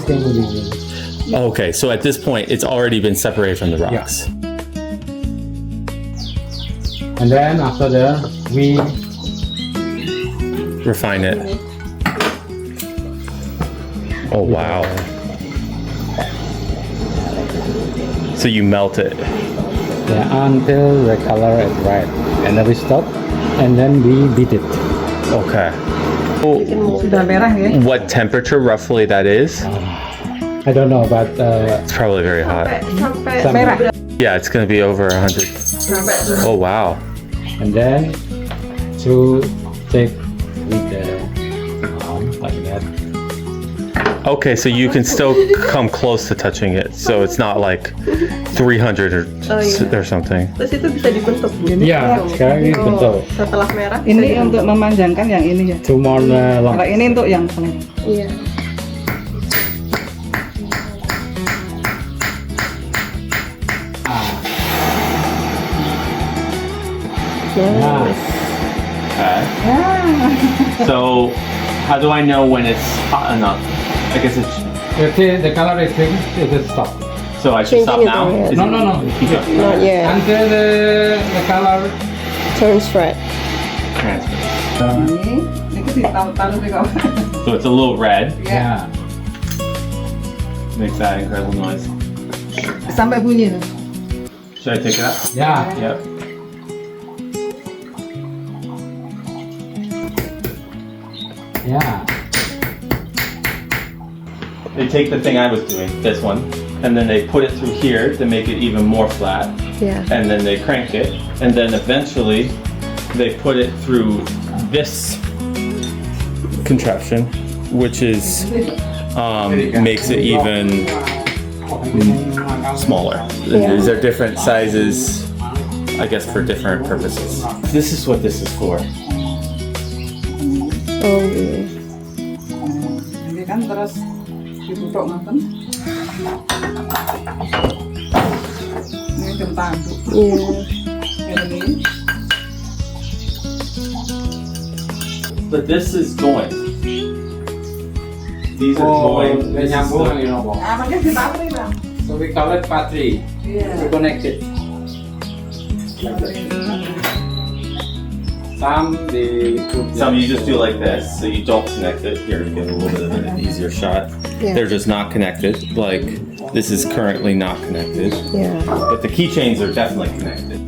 thing will be. Okay, so at this point, it's already been separated from the rocks. And then after that, we Refine it. Oh, wow. So you melt it. until the color is right, and then we stop, and then we beat it. Okay. Sudah merah ya. What temperature roughly that is? I don't know, but It's probably very hot. Sampai merah. Yeah, it's gonna be over 100. Sampai Oh, wow. and then to take with the like that. Okay, so you can still come close to touching it, so it's not like 300 or something. Terus itu bisa dibentuk gini. Ya, sekarang ini bentuk. Setelah merah. Ini untuk memanjangkan yang ini ya. Two more long. Kalau ini untuk yang paling. Iya. Nah, Okay. So, how do I know when it's hot enough? I guess it's. if the color is changed, it will stop. So I should stop Changing it now? already. Is No, it- no, no. Keep going. Not yet. Until the color. Turns red. Transfer. Ini ditaruh di bawah. So it's a little red. Yeah. Makes that incredible noise. Sampai bunyi. Should I take it out? Yeah. Yep. Yeah. They take the thing I was doing, this one, and then they put it through here to make it even more flat, Yeah. and then they crank it, and then eventually they put it through this contraption, which is makes it even smaller. Yeah. These are different sizes, I guess, for different purposes. This is what this is for. Oh iya. Ini kan terus ditutup ngoten. Ini kentang. Iya. Ini. But this is joined. These are joined. This is the- you know. Ah, makanya ditaruh Bang. So we call it patri. Iya. To connect it. Some they put Some you just do like this, so you don't connect it. Here, to get a little bit of an easier shot. Yeah. They're just not connected. Like, this is currently not connected. Yeah. But the keychains are definitely connected.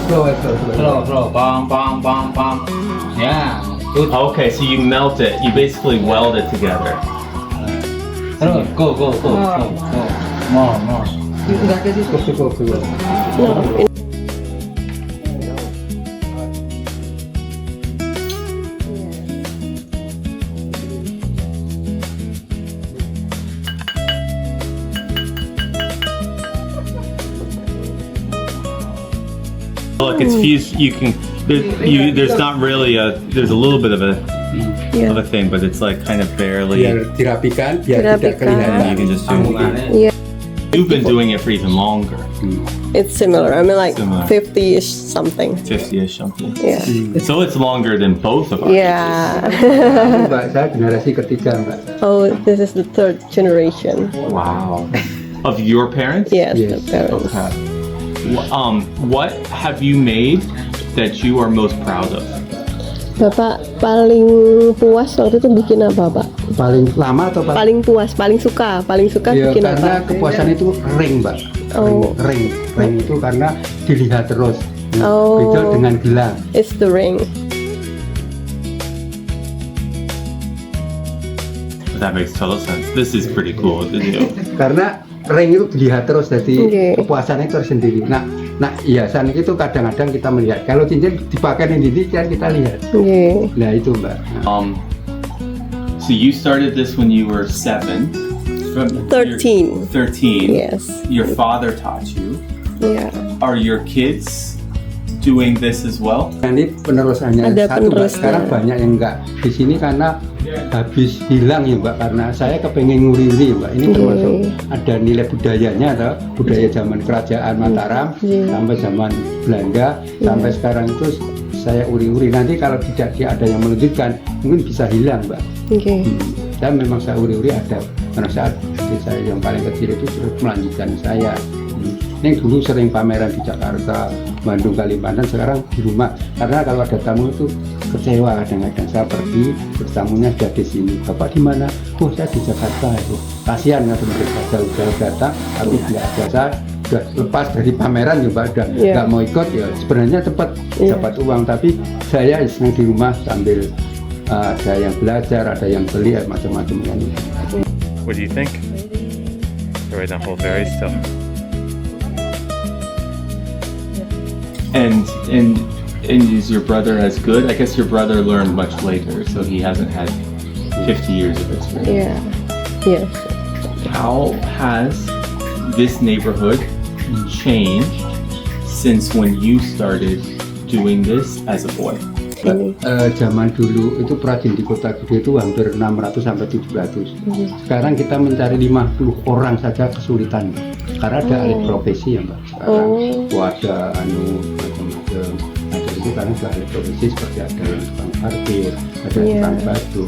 slow. Bam, bam, bam, bam. Yeah. Good. Okay, so you melt it. You basically weld it together. Go. More. Enggak ke situ. Go. No. Look, it's fused. You can. There's not really a. There's a little bit of a Yeah. thing, but it's like kind of barely. Biar dirapikan, biar tidak Dirapikan. kelihatan. You can just do. Yeah. You've been doing it for even longer, It's similar. I mean, like Similar. 50-ish something. 50ish something. Yeah. So it's longer than both of us. Yeah. Mbak, saya generasi ketiga, Mbak. Oh, this is the third generation. Wow. Of your parents? Yes, Yes. the parents. Okay. What have you made that you are most proud of? Bapak paling puas waktu itu bikin apa, Pak? Paling lama atau Paling puas, paling suka Ya, bikin karena apa? kepuasan itu ring, Mbak. Oh. Ring itu karena dilihat terus. Oh. Beda dengan gelang. It's the ring. That makes total sense. This is pretty cool to do. Karena ring itu dilihat terus, jadi Oke. kepuasannya tersendiri. Nah, hiasan itu kadang-kadang kita melihat. Kalau cincin dipakai di sini kan kita lihat. Yeah. Nah itu, Mbak. So you started this when you were 7. 13. 13. Yes. Your father taught you. Yeah. Are your kids doing this as well? Ini penerusannya Ada satu, Mbak. penerusnya. Sekarang banyak yang nggak di sini karena habis hilang ya Mbak, karena saya kepengen nguri-nguri ya Mbak. Ini termasuk ada nilai budayanya atau budaya zaman kerajaan Mataram sampai zaman Belanda sampai sekarang itu saya uri-uri. Nanti kalau tidak ada yang melanjutkan mungkin bisa hilang Mbak. Oke. Dan memang saya uri-uri ada pada saat saya yang paling kecil itu terus melanjutkan saya. Ini dulu sering pameran di Jakarta, Bandung, Kalimantan, sekarang di rumah. Karena kalau ada tamu itu kecewa kadang-kadang saya pergi, terus tamunya sudah di sini. Bapak di mana? Oh saya di Jakarta itu. Kasihan nggak mereka jauh-jauh datang, tapi tidak ada. Saya sudah lepas dari pameran juga udah nggak mau ikut ya. Sebenarnya cepat dapat uang, tapi saya senang di rumah sambil ada yang belajar, ada yang beli, macam-macam kan. What do you think? Right now, hold very still. And is your brother as good? I guess your brother learned much later, so he hasn't had 50 years of experience. Yeah. Yes. How has this neighborhood changed since when you started doing this as a boy? Zaman dulu itu perajin di Kota Gede itu hampir 600 sampai 700. Sekarang kita mencari 50 orang saja kesulitan, karena ada alih profesi ya Mbak. Sekarang ada macam-macam. Ada itu karena sudah alih profesi seperti ada yang tukang parkir, ada yang tukang batu.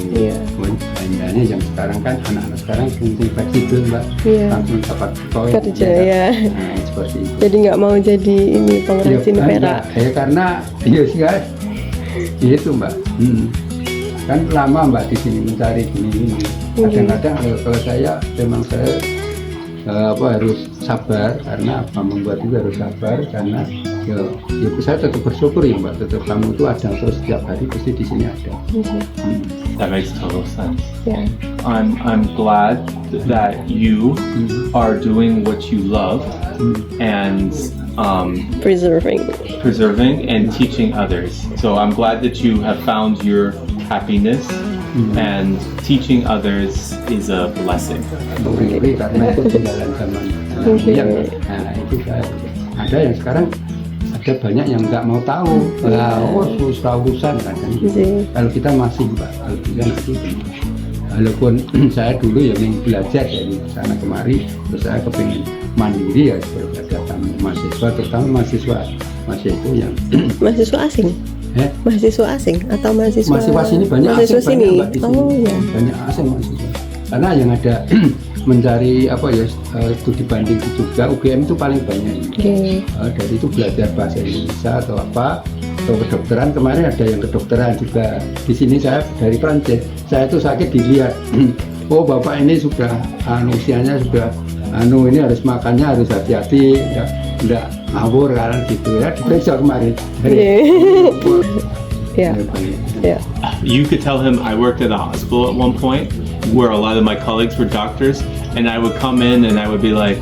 Lainnya yang sekarang kan anak-anak sekarang penting fleksibel Mbak, langsung dapat proyek. Kerja ya. Nah, seperti itu. Jadi nggak mau jadi ini pengrajin perak. Ya karena iya sih guys. Itu Mbak, kan lama Mbak di sini mencari gini. Kadang-kadang kalau saya memang saya harus sabar, karena apa membuat itu harus sabar, karena ya saya tetap bersyukur ya Mbak, tetap kamu itu ada terus setiap hari pasti di sini ada. That makes total sense. Yeah. I'm glad that you are doing what you love and preserving and teaching others. So I'm glad that you have found your happiness and teaching others is a blessing. Karena itu tinggalan zaman yang itu ada yang sekarang ada banyak yang nggak mau tahu. Susah urusan kan. Kalau kita masih Mbak, kalau kita masih. Walaupun saya dulu yang belajar dari sana kemari, terus saya kepingin mandiri ya seperti ada tamu mahasiswa, terutama mahasiswa itu yang mahasiswa asing. Mahasiswa asing atau mahasiswa? Mahasiswa sini banyak mahasiswa asing, sini. banyak Mbak, di sini. Banyak asing mahasiswa. Karena yang ada mencari studi banding di Jogja, UGM itu paling banyak. Dari itu belajar bahasa Indonesia atau apa, atau kedokteran. Kemarin ada yang kedokteran juga. Di sini saya dari Prancis, saya itu sakit dilihat. Oh bapak ini sudah usianya sudah ini harus makannya harus hati-hati, enggak ngawur kan gitu ya. Diperiksa kemarin. You could tell him I worked at a hospital at one point where a lot of my colleagues were doctors, and I would come in and I would be like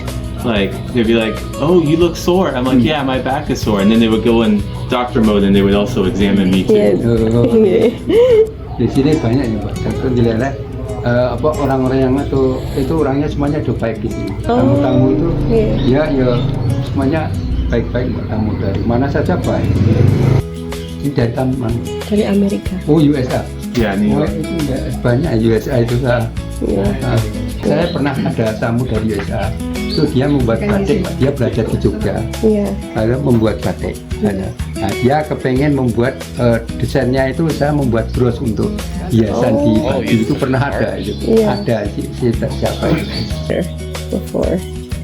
they'd be like, oh, you look sore. I'm like, yeah, my back is sore. And then they would go in doctor mode and they would also examine me too. Di sini banyak ya Pak, dokter dilihat orang-orang yang itu orangnya semuanya udah baik di sini. Tamu-tamu itu ya semuanya baik-baik Mbak, tamu dari mana saja baik. Ini dari tamu mana? Dari Amerika. Oh USA. Ya, New York. Itu banyak USA itu saya pernah ada tamu dari USA. Itu dia membuat batik, dia belajar di Jogja. Lalu membuat batik. Dia kepengen membuat desainnya itu saya membuat bros untuk hiasan di baju itu pernah ada itu. Ada siapa itu. Before.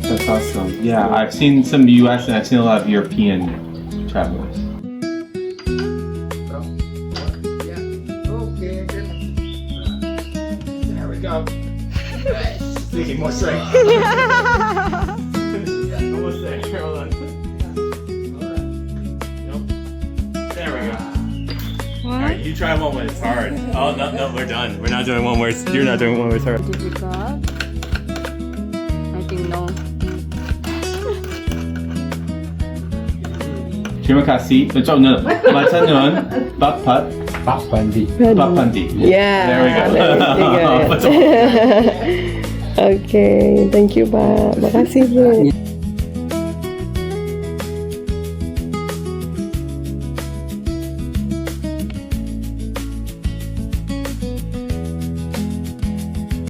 That's awesome. Yeah, I've seen some US and I've seen a lot of European travelers. There we go. Thinking more straight. Almost there. Hold on. Nope. There we go. All right, you try one where it's hard. Oh no, we're done. We're not doing one where you're not doing one where it's hard. Difficult. I think no. Terima kasih. Macam Pak Bandi. There we go. Oke, thank you Pak. Makasih Bu.